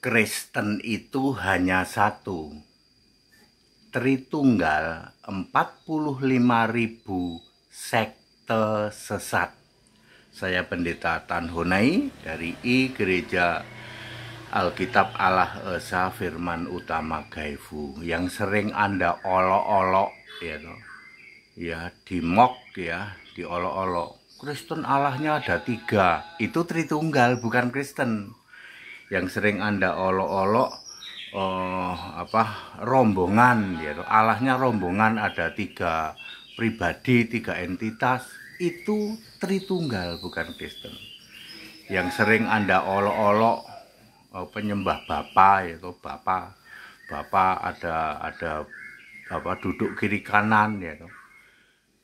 Kristen itu hanya satu, Tritunggal 45.000 sekte sesat. Saya Pendeta Tan Honai dari Gereja Alkitab Allah Esa Firman Utama Gaifu, yang sering Anda olok-olok ya, dimok ya, diolok-olok. Kristen Allahnya ada 3, itu Tritunggal, bukan Kristen. Yang sering Anda olok-olok rombongan ya, Allahnya rombongan, ada 3 pribadi, 3 entitas, itu Tritunggal, bukan Kristen. Yang sering Anda olok-olok penyembah Bapa, yaitu Bapa ada Bapa duduk kiri kanan ya,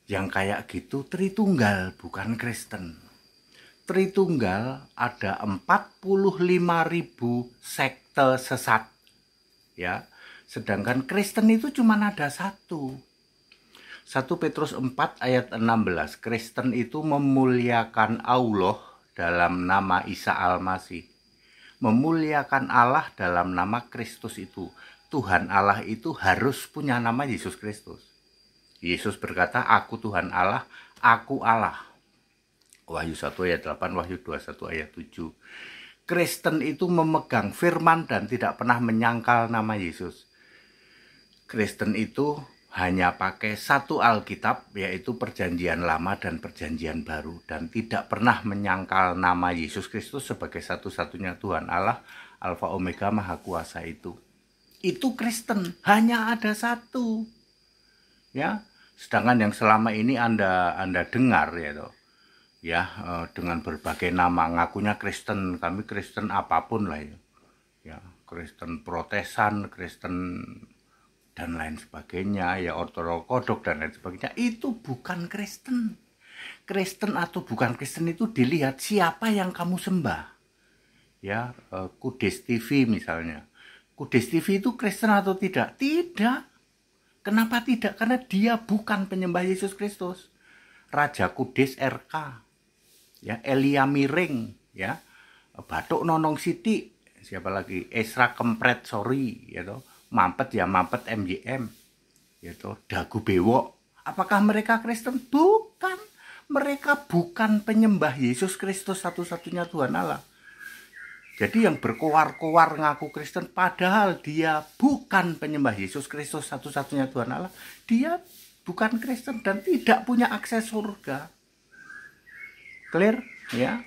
yang kayak gitu Tritunggal, bukan Kristen. Tritunggal ada 45.000 sekte sesat ya, sedangkan Kristen itu cuma ada 1 Petrus 4 ayat 16. Kristen itu memuliakan Allah dalam nama Isa Al-Masih, memuliakan Allah dalam nama Kristus. Itu Tuhan Allah itu harus punya nama Yesus Kristus. Yesus berkata, aku Tuhan Allah, aku Allah. Wahyu 1 ayat 8, Wahyu 21 ayat 7. Kristen itu memegang firman dan tidak pernah menyangkal nama Yesus. Kristen itu hanya pakai 1 Alkitab, yaitu Perjanjian Lama dan Perjanjian Baru, dan tidak pernah menyangkal nama Yesus Kristus sebagai satu-satunya Tuhan Allah, Alfa Omega Maha Kuasa itu. Itu Kristen, hanya ada 1. Ya, sedangkan yang selama ini Anda dengar dengan berbagai nama, ngakunya Kristen, kami Kristen apapun lah ya, Kristen Protestan, Kristen dan lain sebagainya, ya Ortodoks dan lain sebagainya, itu bukan Kristen. Kristen atau bukan Kristen itu dilihat siapa yang kamu sembah. Ya, Kudus TV misalnya. Kudus TV itu Kristen atau tidak? Tidak. Kenapa tidak? Karena dia bukan penyembah Yesus Kristus. Raja Kudus RK, ya, Elia Miring, ya, Batuk Nonong Siti, siapa lagi, Esra Kempret Sori, ya toh, Mampet MJM, ya toh, Dagu Bewok. Apakah mereka Kristen? Bukan. Mereka bukan penyembah Yesus Kristus satu-satunya Tuhan Allah. Jadi yang berkoar-koar ngaku Kristen padahal dia bukan penyembah Yesus Kristus satu-satunya Tuhan Allah, dia bukan Kristen dan tidak punya akses surga. Clear ya?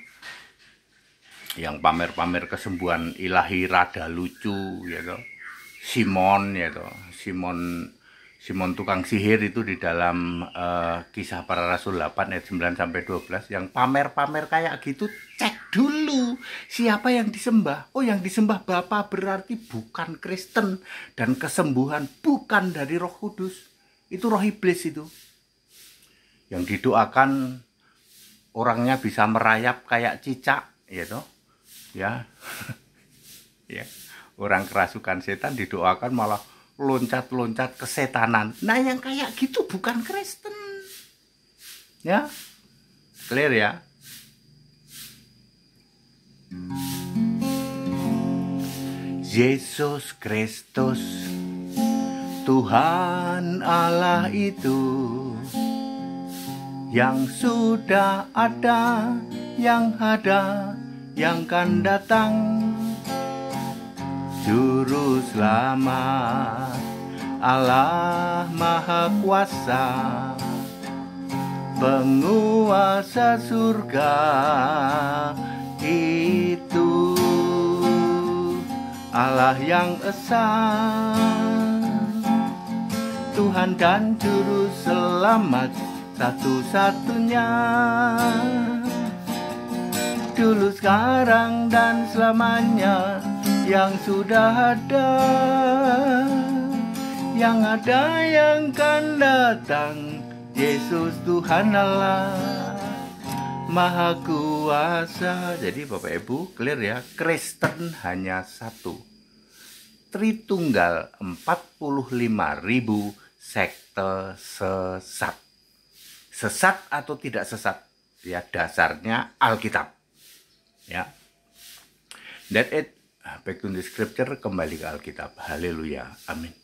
Yang pamer-pamer kesembuhan ilahi rada lucu ya toh. Simon ya toh. Simon tukang sihir itu di dalam Kisah Para Rasul 8 ayat 9 sampai 12, yang pamer-pamer kayak gitu, cek dulu siapa yang disembah. Oh, yang disembah Bapa berarti bukan Kristen, dan kesembuhan bukan dari Roh Kudus. Itu roh iblis itu. Yang didoakan orangnya bisa merayap kayak cicak, ya toh. Ya. Ya. Orang kerasukan setan didoakan malah loncat-loncat kesetanan. Nah, yang kayak gitu bukan Kristen. Ya. Clear ya? Yesus Kristus Tuhan Allah itu, yang sudah ada, yang ada, yang akan datang, Juru Selamat, Allah Maha Kuasa, penguasa surga itu, Allah yang esa, Tuhan dan Juru Selamat satu-satunya, dulu, sekarang, dan selamanya, yang sudah ada, yang ada, yang akan datang, Yesus Tuhan Allah Maha Kuasa. Jadi Bapak Ibu, clear ya, Kristen hanya 1, Tritunggal 45.000 sekte sesat. Sesat atau tidak sesat? Ya, dasarnya Alkitab. Ya. That it. back to the scripture, kembali ke Alkitab. Haleluya. Amin.